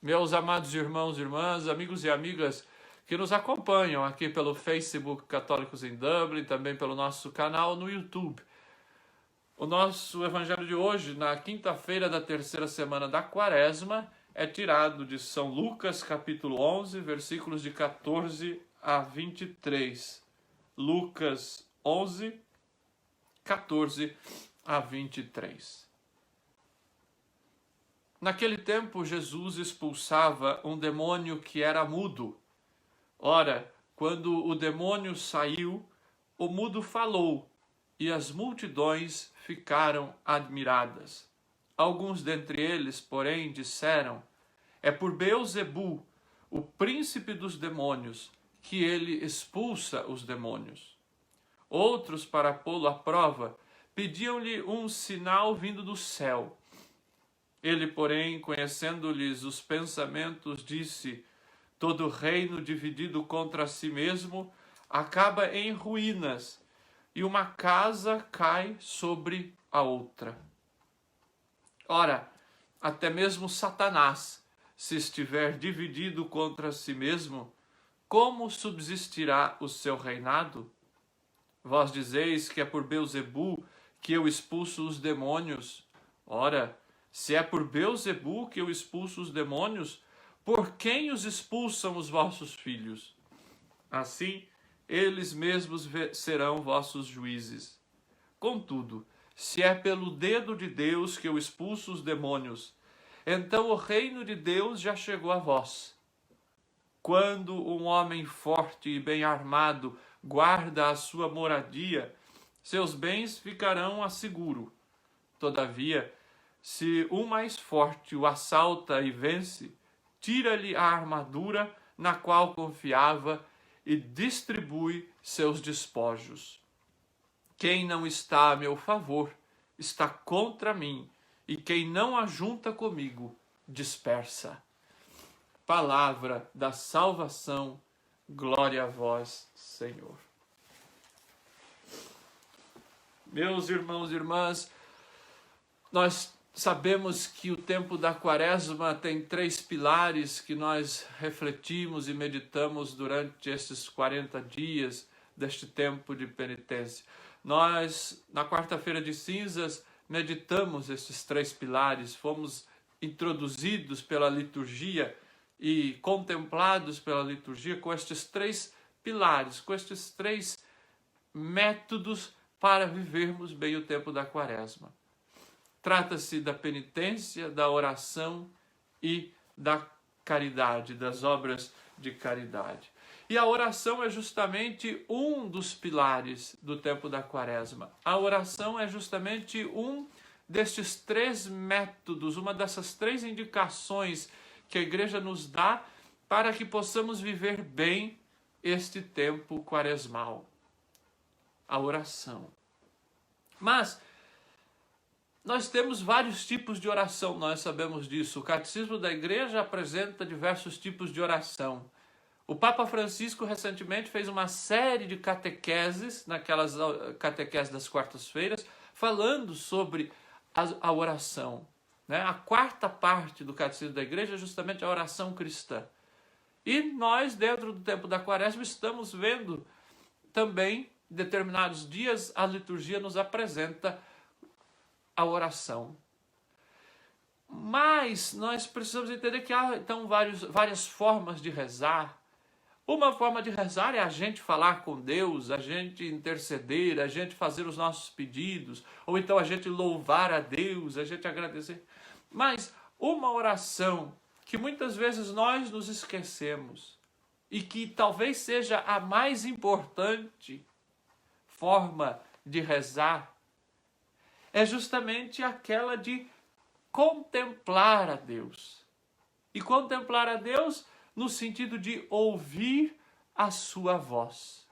meus amados irmãos e irmãs, amigos e amigas que nos acompanham aqui pelo Facebook Católicos em Dublin, também pelo nosso canal no YouTube. O nosso evangelho de hoje, na quinta-feira da terceira semana da Quaresma, é tirado de São Lucas, capítulo 11, versículos de 14 a 23. Lucas 11, 14 a 23. Naquele tempo, Jesus expulsava um demônio que era mudo. Ora, quando o demônio saiu, o mudo falou, e as multidões ficaram admiradas. Alguns dentre eles, porém, disseram: é por Beelzebu, o príncipe dos demônios, que ele expulsa os demônios. Outros, para pô-lo à prova, pediam-lhe um sinal vindo do céu. Ele, porém, conhecendo-lhes os pensamentos, disse: todo reino dividido contra si mesmo acaba em ruínas, e uma casa cai sobre a outra. Ora, até mesmo Satanás, se estiver dividido contra si mesmo, como subsistirá o seu reinado? Vós dizeis que é por Beelzebu que eu expulso os demônios. Ora, se é por Beelzebu que eu expulso os demônios, por quem os expulsam os vossos filhos? Assim, eles mesmos serão vossos juízes. Contudo, se é pelo dedo de Deus que eu expulso os demônios, então o reino de Deus já chegou a vós. Quando um homem forte e bem armado guarda a sua moradia, seus bens ficarão a seguro. Todavia, se um mais forte o assalta e vence, tira-lhe a armadura na qual confiava e distribui seus despojos. Quem não está a meu favor está contra mim, e quem não ajunta comigo dispersa. Palavra da salvação, glória a vós, Senhor. Meus irmãos e irmãs, nós sabemos que o tempo da Quaresma tem 3 pilares que nós refletimos e meditamos durante esses 40 dias deste tempo de penitência. Nós, na quarta-feira de cinzas, meditamos esses 3 pilares, fomos introduzidos pela liturgia e contemplados pela liturgia com estes 3 pilares, com estes 3 métodos para vivermos bem o tempo da Quaresma. Trata-se da penitência, da oração e da caridade, das obras de caridade. E a oração é justamente um dos pilares do tempo da Quaresma. A oração é justamente um destes 3 métodos, uma dessas 3 indicações que a Igreja nos dá para que possamos viver bem este tempo quaresmal. A oração. Mas nós temos vários tipos de oração, nós sabemos disso. O Catecismo da Igreja apresenta diversos tipos de oração. O Papa Francisco recentemente fez uma série de catequeses, naquelas catequeses das quartas-feiras, falando sobre a oração. A 4ª parte do Catecismo da Igreja é justamente a oração cristã. E nós, dentro do tempo da Quaresma, estamos vendo também, em determinados dias, a liturgia nos apresenta a oração. Mas nós precisamos entender que há então várias formas de rezar. Uma forma de rezar é a gente falar com Deus, a gente interceder, a gente fazer os nossos pedidos, ou então a gente louvar a Deus, a gente agradecer. Mas uma oração que muitas vezes nós nos esquecemos e que talvez seja a mais importante forma de rezar é justamente aquela de contemplar a Deus. E contemplar a Deus no sentido de ouvir a sua voz.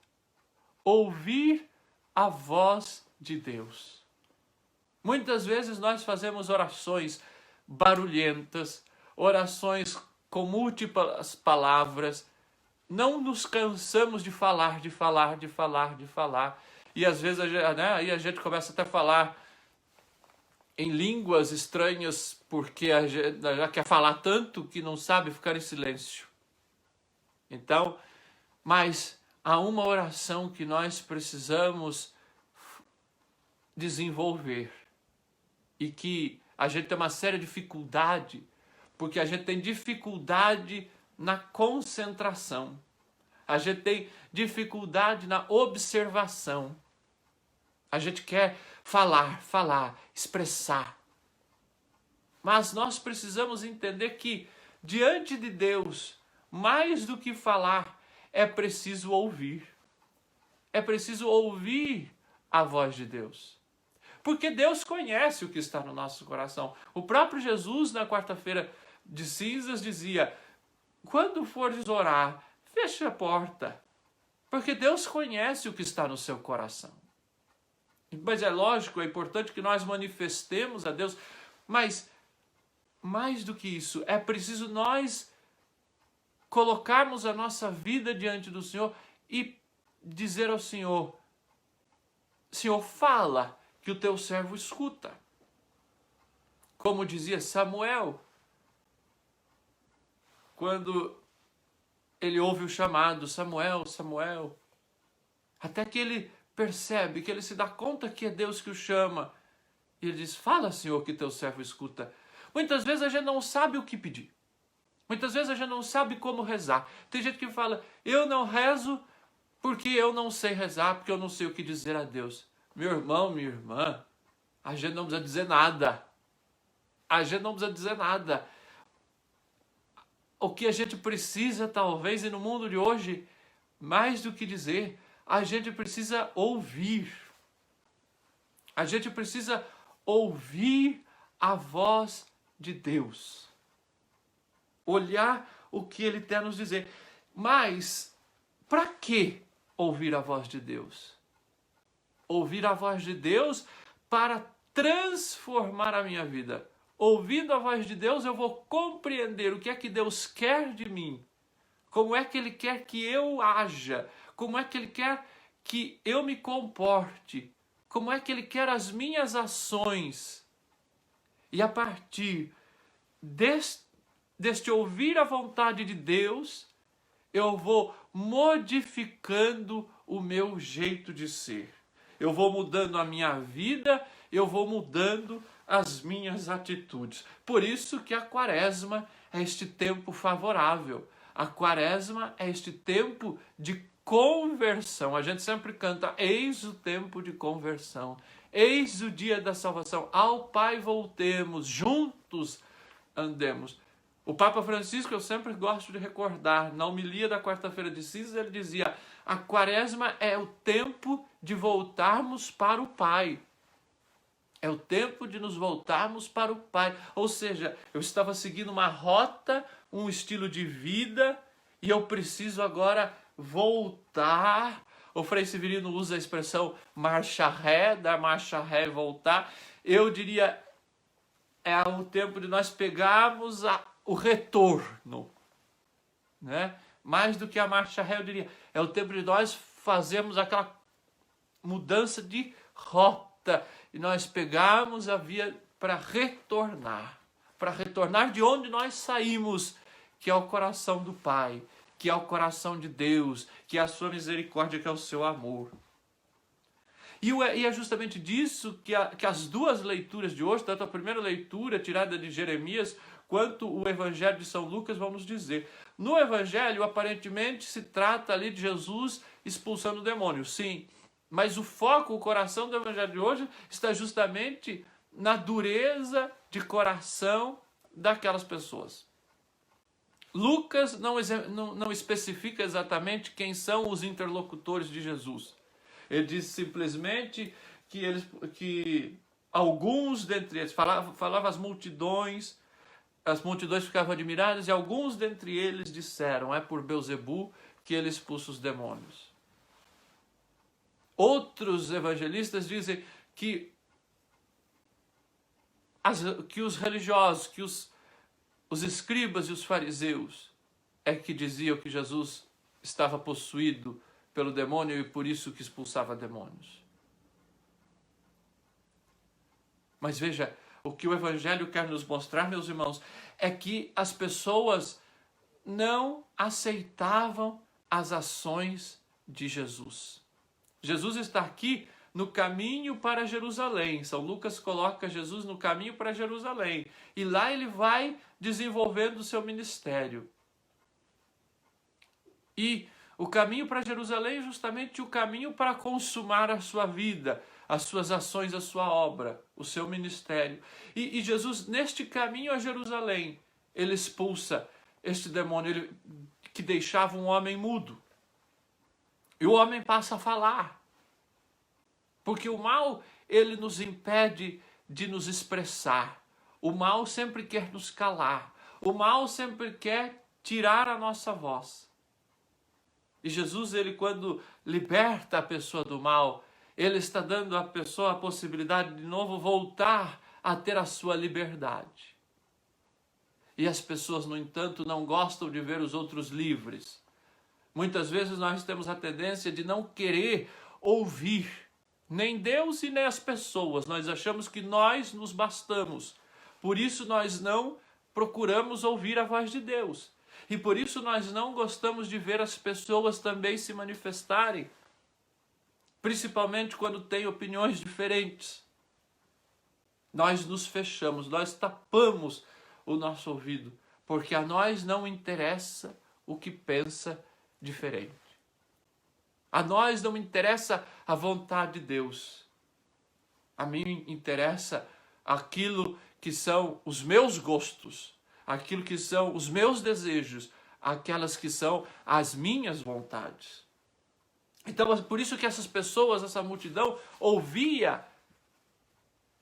Ouvir a voz de Deus. Muitas vezes nós fazemos orações barulhentas, orações com múltiplas palavras, não nos cansamos de falar. E às vezes a gente começa até a falar em línguas estranhas porque a gente já quer falar tanto que não sabe ficar em silêncio. Então, mas há uma oração que nós precisamos desenvolver e que a gente tem uma séria dificuldade, porque a gente tem dificuldade na concentração, a gente tem dificuldade na observação. A gente quer falar, expressar. Mas nós precisamos entender que, diante de Deus, mais do que falar, é preciso ouvir. É preciso ouvir a voz de Deus. Porque Deus conhece o que está no nosso coração. O próprio Jesus, na quarta-feira de cinzas, dizia: quando fores orar, feche a porta. Porque Deus conhece o que está no seu coração. Mas é lógico, é importante que nós manifestemos a Deus, mas mais do que isso, é preciso nós colocarmos a nossa vida diante do Senhor e dizer ao Senhor: Senhor, fala, que o teu servo escuta. Como dizia Samuel, quando ele ouve o chamado, Samuel, Samuel, até que ele percebe, que ele se dá conta que é Deus que o chama. E ele diz: fala, Senhor, que teu servo escuta. Muitas vezes a gente não sabe o que pedir. Muitas vezes a gente não sabe como rezar. Tem gente que fala: eu não rezo porque eu não sei rezar, porque eu não sei o que dizer a Deus. Meu irmão, minha irmã, a gente não precisa dizer nada. A gente não precisa dizer nada. O que a gente precisa, talvez, e no mundo de hoje, mais do que dizer, a gente precisa ouvir. A gente precisa ouvir a voz de Deus. Olhar o que Ele tem a nos dizer. Mas, para que ouvir a voz de Deus? Ouvir a voz de Deus para transformar a minha vida. Ouvindo a voz de Deus, eu vou compreender o que é que Deus quer de mim. Como é que Ele quer que eu haja. Como é que Ele quer que eu me comporte. Como é que Ele quer as minhas ações. E a partir deste ouvir a vontade de Deus, eu vou modificando o meu jeito de ser. Eu vou mudando a minha vida, eu vou mudando as minhas atitudes. Por isso que a quaresma é este tempo favorável. A quaresma é este tempo de conversão. A gente sempre canta: eis o tempo de conversão. Eis o dia da salvação. Ao Pai voltemos, juntos andemos. O Papa Francisco, eu sempre gosto de recordar, na homilia da quarta-feira de cinzas, ele dizia: a quaresma é o tempo de voltarmos para o Pai. É o tempo de nos voltarmos para o Pai. Ou seja, eu estava seguindo uma rota, um estilo de vida, e eu preciso agora voltar. O Frei Severino usa a expressão marcha ré, dar marcha ré e voltar. Eu diria, é o tempo de nós pegarmos o retorno, né? Mais do que a marcha ré, eu diria, é o tempo de nós fazermos aquela mudança de rota e nós pegarmos a via para retornar de onde nós saímos, que é o coração do Pai, que é o coração de Deus, que é a sua misericórdia, que é o seu amor. E é justamente disso que as duas leituras de hoje, tanto a primeira leitura tirada de Jeremias, quanto o Evangelho de São Lucas vão nos dizer. No Evangelho, aparentemente, se trata ali de Jesus expulsando o demônio, sim. Mas o foco, o coração do Evangelho de hoje está justamente na dureza de coração daquelas pessoas. Lucas não especifica exatamente quem são os interlocutores de Jesus. Ele diz simplesmente que alguns dentre eles, falava às multidões ficavam admiradas, e alguns dentre eles disseram: é por Belzebu que ele expulsa os demônios. Outros evangelistas dizem que os religiosos, que os escribas e os fariseus é que diziam que Jesus estava possuído pelo demônio e por isso que expulsava demônios. Mas veja, O que o Evangelho quer nos mostrar, meus irmãos, é que as pessoas não aceitavam as ações de Jesus. Jesus está aqui no caminho para Jerusalém. São Lucas coloca Jesus no caminho para Jerusalém. E lá ele vai desenvolvendo o seu ministério. E o caminho para Jerusalém é justamente o caminho para consumar a sua vida, as suas ações, a sua obra, o seu ministério. E Jesus, neste caminho a Jerusalém, ele expulsa este demônio que deixava um homem mudo. E o homem passa a falar. Porque o mal, ele nos impede de nos expressar. O mal sempre quer nos calar. O mal sempre quer tirar a nossa voz. E Jesus, ele quando liberta a pessoa do mal, ele está dando à pessoa a possibilidade de novo voltar a ter a sua liberdade. E as pessoas, no entanto, não gostam de ver os outros livres. Muitas vezes nós temos a tendência de não querer ouvir nem Deus e nem as pessoas. Nós achamos que nós nos bastamos. Por isso nós não procuramos ouvir a voz de Deus. E por isso nós não gostamos de ver as pessoas também se manifestarem. Principalmente quando têm opiniões diferentes. Nós nos fechamos, nós tapamos o nosso ouvido, porque a nós não interessa o que pensa diferente. A nós não interessa a vontade de Deus. A mim interessa aquilo que são os meus gostos, aquilo que são os meus desejos, aquelas que são as minhas vontades. Então, por isso que essas pessoas, essa multidão, ouvia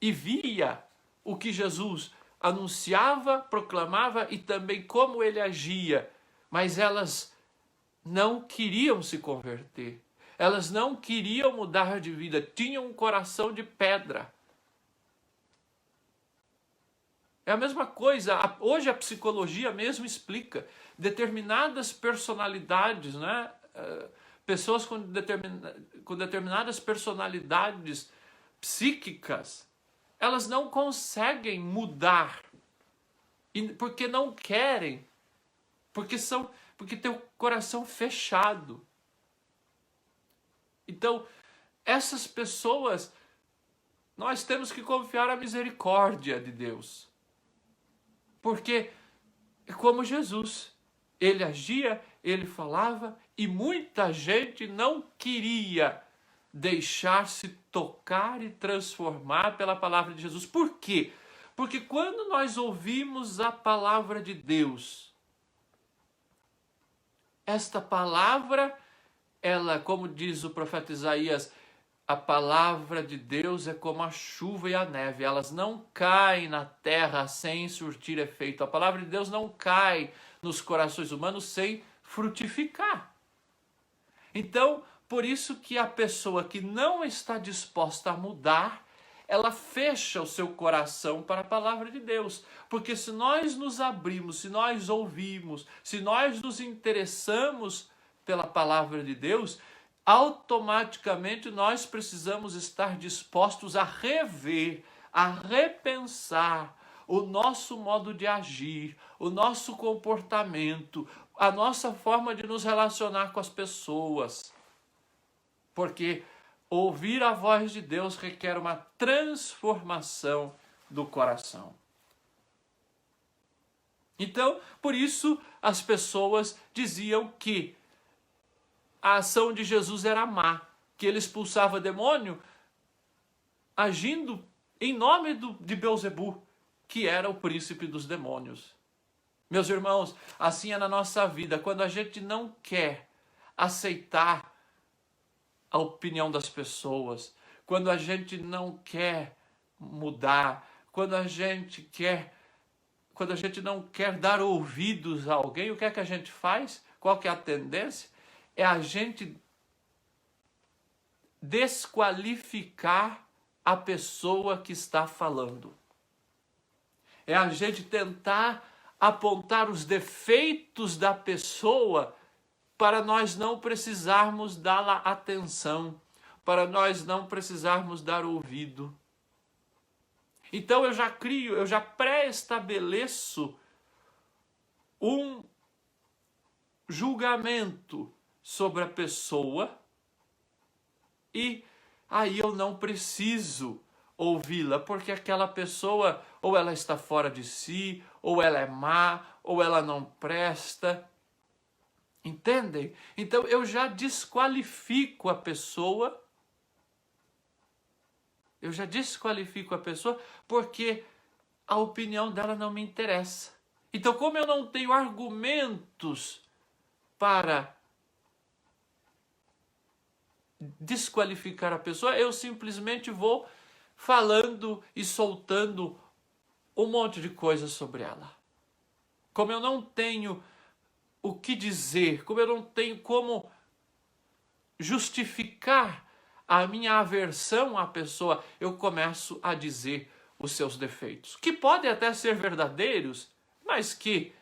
e via o que Jesus anunciava, proclamava e também como ele agia, mas elas não queriam se converter, elas não queriam mudar de vida, tinham um coração de pedra. É a mesma coisa, hoje a psicologia mesmo explica, determinadas personalidades, né? Pessoas com determinadas personalidades psíquicas, elas não conseguem mudar, porque não querem, porque tem o coração fechado. Então, essas pessoas, nós temos que confiar na misericórdia de Deus. Porque é como Jesus, ele agia, ele falava e muita gente não queria deixar-se tocar e transformar pela palavra de Jesus. Por quê? Porque quando nós ouvimos a palavra de Deus, esta palavra, ela, como diz o profeta Isaías, a palavra de Deus é como a chuva e a neve, elas não caem na terra sem surtir efeito. A palavra de Deus não cai nos corações humanos sem frutificar. Então, por isso que a pessoa que não está disposta a mudar, ela fecha o seu coração para a palavra de Deus. Porque se nós nos abrimos, se nós ouvimos, se nós nos interessamos pela palavra de Deus, automaticamente nós precisamos estar dispostos a rever, a repensar o nosso modo de agir, o nosso comportamento, a nossa forma de nos relacionar com as pessoas. Porque ouvir a voz de Deus requer uma transformação do coração. Então, por isso, as pessoas diziam que a ação de Jesus era má, que ele expulsava demônio agindo em nome de Beelzebu, que era o príncipe dos demônios. Meus irmãos, assim é na nossa vida, quando a gente não quer aceitar a opinião das pessoas, quando a gente não quer mudar, quando a gente não quer dar ouvidos a alguém, o que é que a gente faz? Qual que é a tendência? É a gente desqualificar a pessoa que está falando. É a gente tentar apontar os defeitos da pessoa para nós não precisarmos dar atenção, para nós não precisarmos dar ouvido. Então eu já pré-estabeleço um julgamento sobre a pessoa e aí eu não preciso ouvi-la, porque aquela pessoa ou ela está fora de si, ou ela é má, ou ela não presta. Entendem? Então eu já desqualifico a pessoa. Eu já desqualifico a pessoa porque a opinião dela não me interessa. Então, como eu não tenho argumentos para desqualificar a pessoa, eu simplesmente vou falando e soltando um monte de coisas sobre ela. Como eu não tenho o que dizer, como eu não tenho como justificar a minha aversão à pessoa, eu começo a dizer os seus defeitos, que podem até ser verdadeiros, mas que,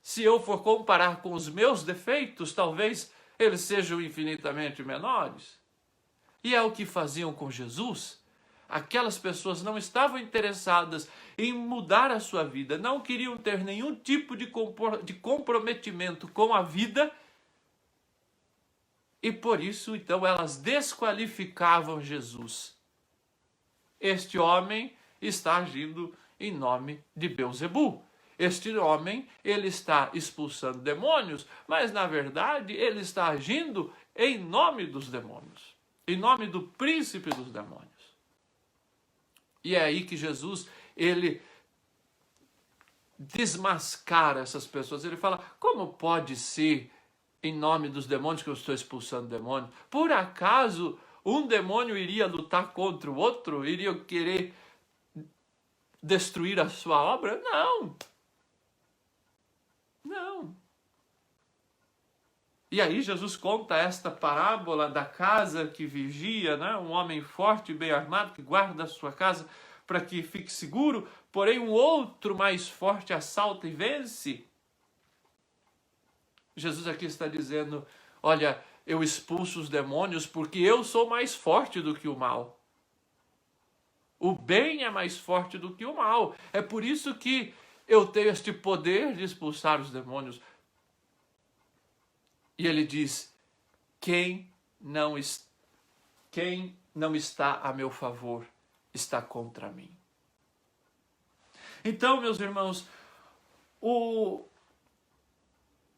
se eu for comparar com os meus defeitos, talvez eles sejam infinitamente menores. E é o que faziam com Jesus. Aquelas pessoas não estavam interessadas em mudar a sua vida, não queriam ter nenhum tipo de comprometimento com a vida, e por isso, então, elas desqualificavam Jesus. Este homem está agindo em nome de Beelzebul. Este homem, ele está expulsando demônios, mas na verdade ele está agindo em nome dos demônios, em nome do príncipe dos demônios. E é aí que Jesus, ele desmascara essas pessoas. Ele fala, como pode ser em nome dos demônios que eu estou expulsando demônios? Por acaso um demônio iria lutar contra o outro? Iria querer destruir a sua obra? Não. Não. E aí Jesus conta esta parábola da casa que vigia, né? Um homem forte e bem armado que guarda a sua casa para que fique seguro, porém um outro mais forte assalta e vence. Jesus aqui está dizendo, olha, eu expulso os demônios porque eu sou mais forte do que o mal. O bem é mais forte do que o mal. É por isso que eu tenho este poder de expulsar os demônios. E ele diz, quem não está a meu favor está contra mim. Então, meus irmãos,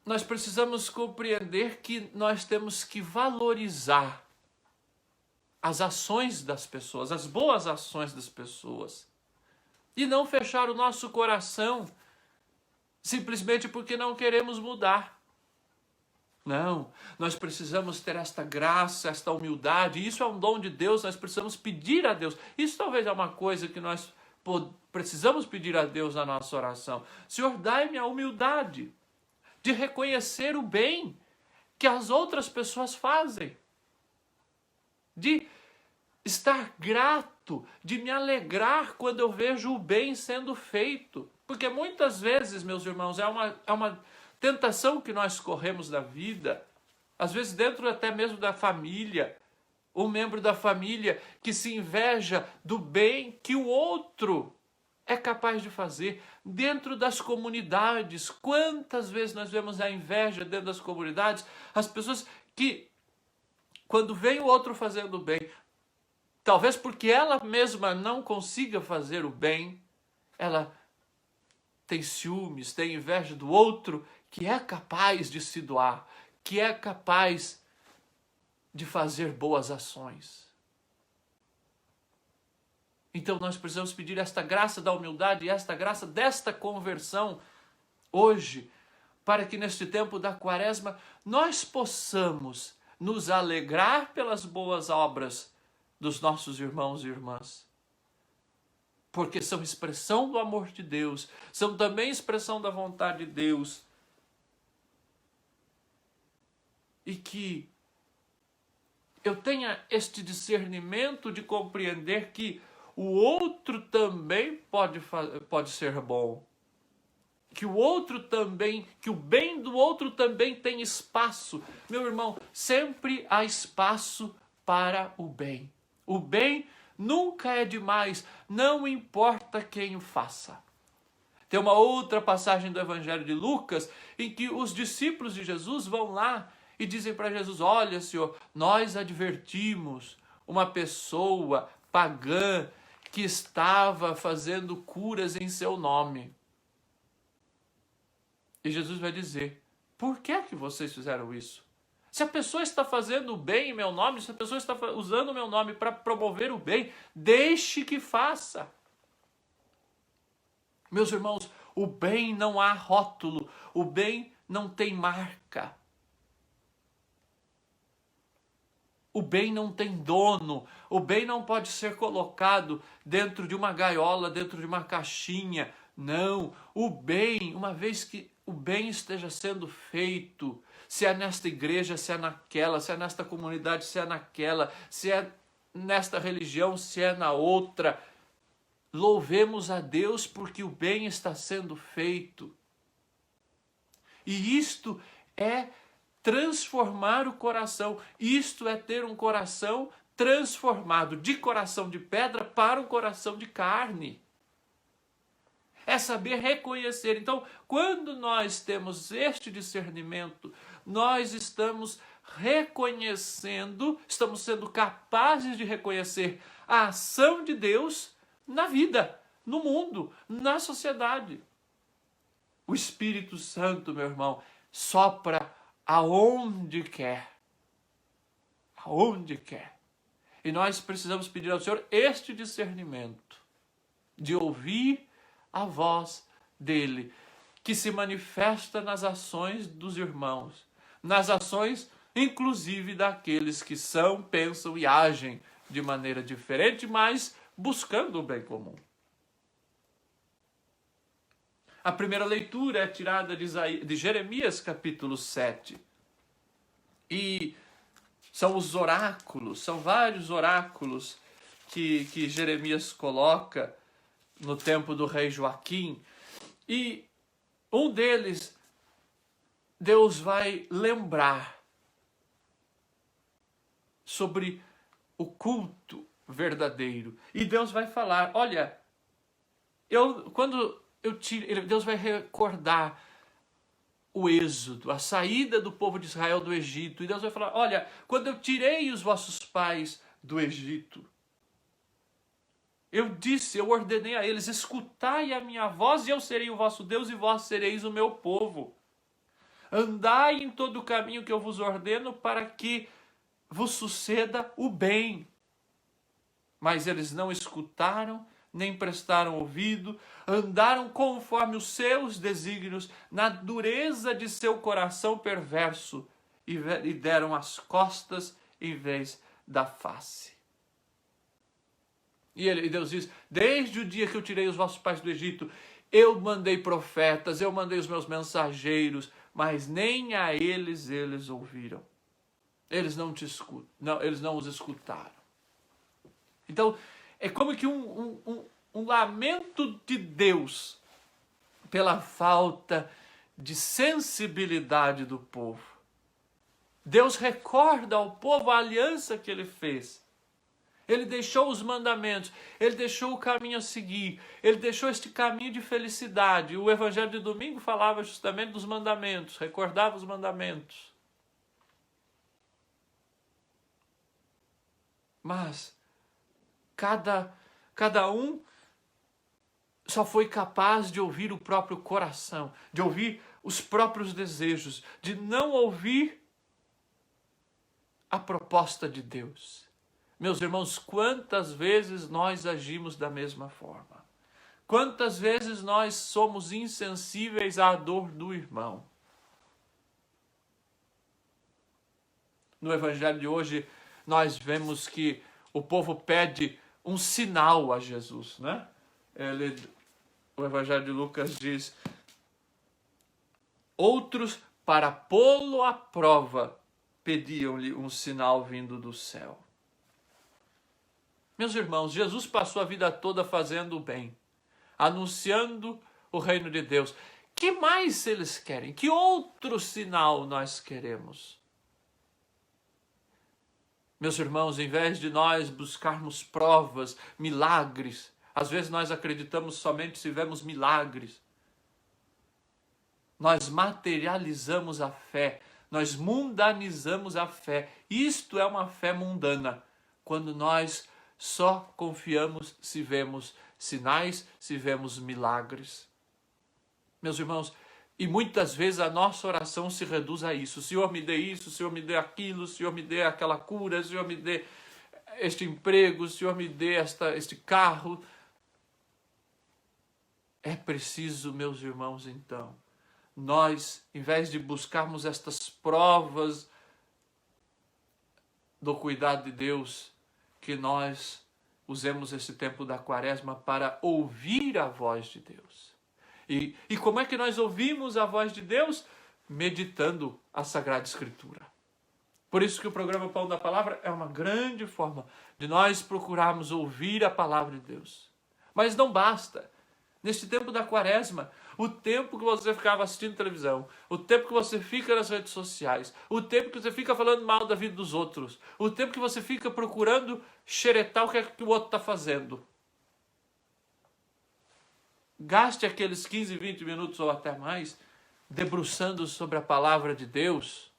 nós precisamos compreender que nós temos que valorizar as ações das pessoas, as boas ações das pessoas. E não fechar o nosso coração simplesmente porque não queremos mudar. Não, nós precisamos ter esta graça, esta humildade. Isso é um dom de Deus, nós precisamos pedir a Deus. Isso talvez é uma coisa que nós precisamos pedir a Deus na nossa oração. Senhor, dai-me a humildade de reconhecer o bem que as outras pessoas fazem, de estar grato, de me alegrar quando eu vejo o bem sendo feito. Porque muitas vezes, meus irmãos, é uma tentação que nós corremos da vida, às vezes dentro até mesmo da família, um membro da família que se inveja do bem que o outro é capaz de fazer. Dentro das comunidades, quantas vezes nós vemos a inveja dentro das comunidades, as pessoas que, quando vem o outro fazendo o bem, talvez porque ela mesma não consiga fazer o bem, ela tem ciúmes, tem inveja do outro que é capaz de se doar, que é capaz de fazer boas ações. Então nós precisamos pedir esta graça da humildade e esta graça desta conversão hoje, para que neste tempo da Quaresma nós possamos nos alegrar pelas boas obras dos nossos irmãos e irmãs. Porque são expressão do amor de Deus, são também expressão da vontade de Deus. E que eu tenha este discernimento de compreender que o outro também pode ser bom. Que o outro também, que o bem do outro também tem espaço. Meu irmão, sempre há espaço para o bem. O bem Nunca é demais, não importa quem o faça. Tem uma outra passagem do Evangelho de Lucas em que os discípulos de Jesus vão lá e dizem para Jesus: olha, Senhor, nós advertimos uma pessoa pagã que estava fazendo curas em seu nome. E Jesus vai dizer: por que vocês fizeram isso? Se a pessoa está fazendo o bem em meu nome, se a pessoa está usando o meu nome para promover o bem, deixe que faça. Meus irmãos, o bem não há rótulo, o bem não tem marca. O bem não tem dono, o bem não pode ser colocado dentro de uma gaiola, dentro de uma caixinha. Não, o bem, uma vez que o bem esteja sendo feito, se é nesta igreja, se é naquela, se é nesta comunidade, se é naquela, se é nesta religião, se é na outra, louvemos a Deus porque o bem está sendo feito. E isto é transformar o coração. Isto é ter um coração transformado de coração de pedra para um coração de carne. É saber reconhecer. Então, quando nós temos este discernimento, nós estamos reconhecendo, estamos sendo capazes de reconhecer a ação de Deus na vida, no mundo, na sociedade. O Espírito Santo, meu irmão, sopra aonde quer. Aonde quer. E nós precisamos pedir ao Senhor este discernimento de ouvir a voz dele, que se manifesta nas ações dos irmãos, nas ações inclusive daqueles que são, pensam e agem de maneira diferente, mas buscando o bem comum. A primeira leitura é tirada de Jeremias capítulo 7. E são os oráculos, são vários oráculos que Jeremias coloca no tempo do rei Joaquim. E um deles, Deus vai lembrar sobre o culto verdadeiro. E Deus vai falar, olha, Deus vai recordar o êxodo, a saída do povo de Israel do Egito. E Deus vai falar, olha, quando eu tirei os vossos pais do Egito, eu ordenei a eles, escutai a minha voz e eu serei o vosso Deus e vós sereis o meu povo. Andai em todo o caminho que eu vos ordeno para que vos suceda o bem. Mas eles não escutaram, nem prestaram ouvido, andaram conforme os seus desígnios, na dureza de seu coração perverso, e deram as costas em vez da face. E Deus diz, desde o dia que eu tirei os vossos pais do Egito, eu mandei profetas, eu mandei os meus mensageiros, mas nem a eles ouviram. Eles não te escutam, não, eles não os escutaram. Então, é como que um lamento de Deus pela falta de sensibilidade do povo. Deus recorda ao povo a aliança que ele fez. Ele deixou os mandamentos, ele deixou o caminho a seguir, ele deixou este caminho de felicidade. O Evangelho de domingo falava justamente dos mandamentos, recordava os mandamentos. Mas cada um só foi capaz de ouvir o próprio coração, de ouvir os próprios desejos, de não ouvir a proposta de Deus. Meus irmãos, quantas vezes nós agimos da mesma forma? Quantas vezes nós somos insensíveis à dor do irmão? No Evangelho de hoje, nós vemos que o povo pede um sinal a Jesus, né? O Evangelho de Lucas diz, outros, para pô-lo à prova, pediam-lhe um sinal vindo do céu. Meus irmãos, Jesus passou a vida toda fazendo o bem, anunciando o reino de Deus. Que mais eles querem? Que outro sinal nós queremos? Meus irmãos, em vez de nós buscarmos provas, milagres, às vezes nós acreditamos somente se vemos milagres. Nós materializamos a fé, nós mundanizamos a fé. Isto é uma fé mundana, quando nós só confiamos se vemos sinais, se vemos milagres. Meus irmãos, e muitas vezes a nossa oração se reduz a isso. Senhor, me dê isso, Senhor, me dê aquilo, Senhor, me dê aquela cura, Senhor, me dê este emprego, Senhor, me dê este carro. É preciso, meus irmãos, então, nós, em vez de buscarmos estas provas do cuidado de Deus, que nós usemos esse tempo da Quaresma para ouvir a voz de Deus. E como é que nós ouvimos a voz de Deus? Meditando a Sagrada Escritura. Por isso que o programa Pão da Palavra é uma grande forma de nós procurarmos ouvir a palavra de Deus. Mas não basta. Neste tempo da Quaresma, o tempo que você ficava assistindo televisão, o tempo que você fica nas redes sociais, o tempo que você fica falando mal da vida dos outros, o tempo que você fica procurando xeretar o que é que o outro está fazendo. Gaste aqueles 15, 20 minutos ou até mais debruçando sobre a palavra de Deus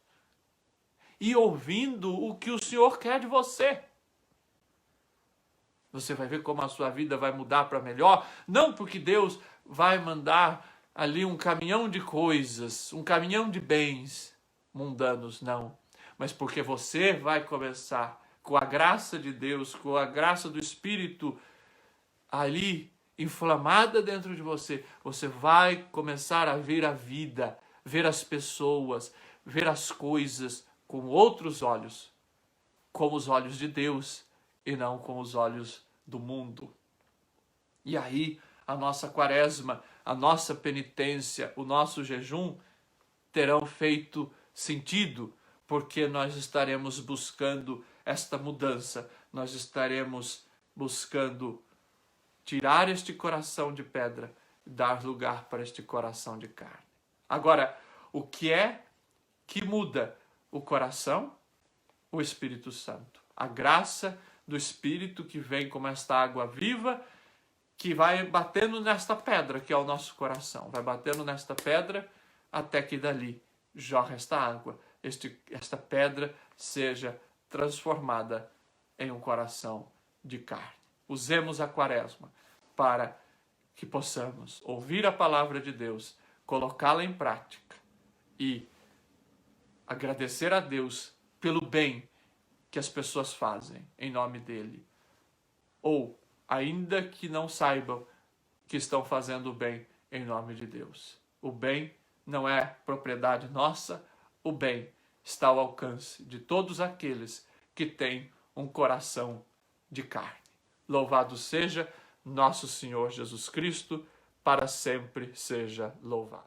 e ouvindo o que o Senhor quer de você. Você vai ver como a sua vida vai mudar para melhor. Não porque Deus vai mandar ali um caminhão de coisas, um caminhão de bens mundanos, não. Mas porque você vai começar, com a graça de Deus, com a graça do Espírito ali inflamada dentro de você, você vai começar a ver a vida, ver as pessoas, ver as coisas com outros olhos, como os olhos de Deus e não com os olhos do mundo. E aí a nossa Quaresma, a nossa penitência, o nosso jejum terão feito sentido, porque nós estaremos buscando esta mudança, nós estaremos buscando tirar este coração de pedra e dar lugar para este coração de carne. Agora, o que é que muda o coração? O Espírito Santo. A graça do Espírito que vem como esta água viva, que vai batendo nesta pedra, que é o nosso coração. Vai batendo nesta pedra até que dali jorra esta água. Esta pedra seja transformada em um coração de carne. Usemos a Quaresma para que possamos ouvir a palavra de Deus, colocá-la em prática e agradecer a Deus pelo bem que as pessoas fazem em nome dele. Ou, ainda que não saibam que estão fazendo o bem em nome de Deus. O bem não é propriedade nossa, o bem está ao alcance de todos aqueles que têm um coração de carne. Louvado seja nosso Senhor Jesus Cristo, para sempre seja louvado.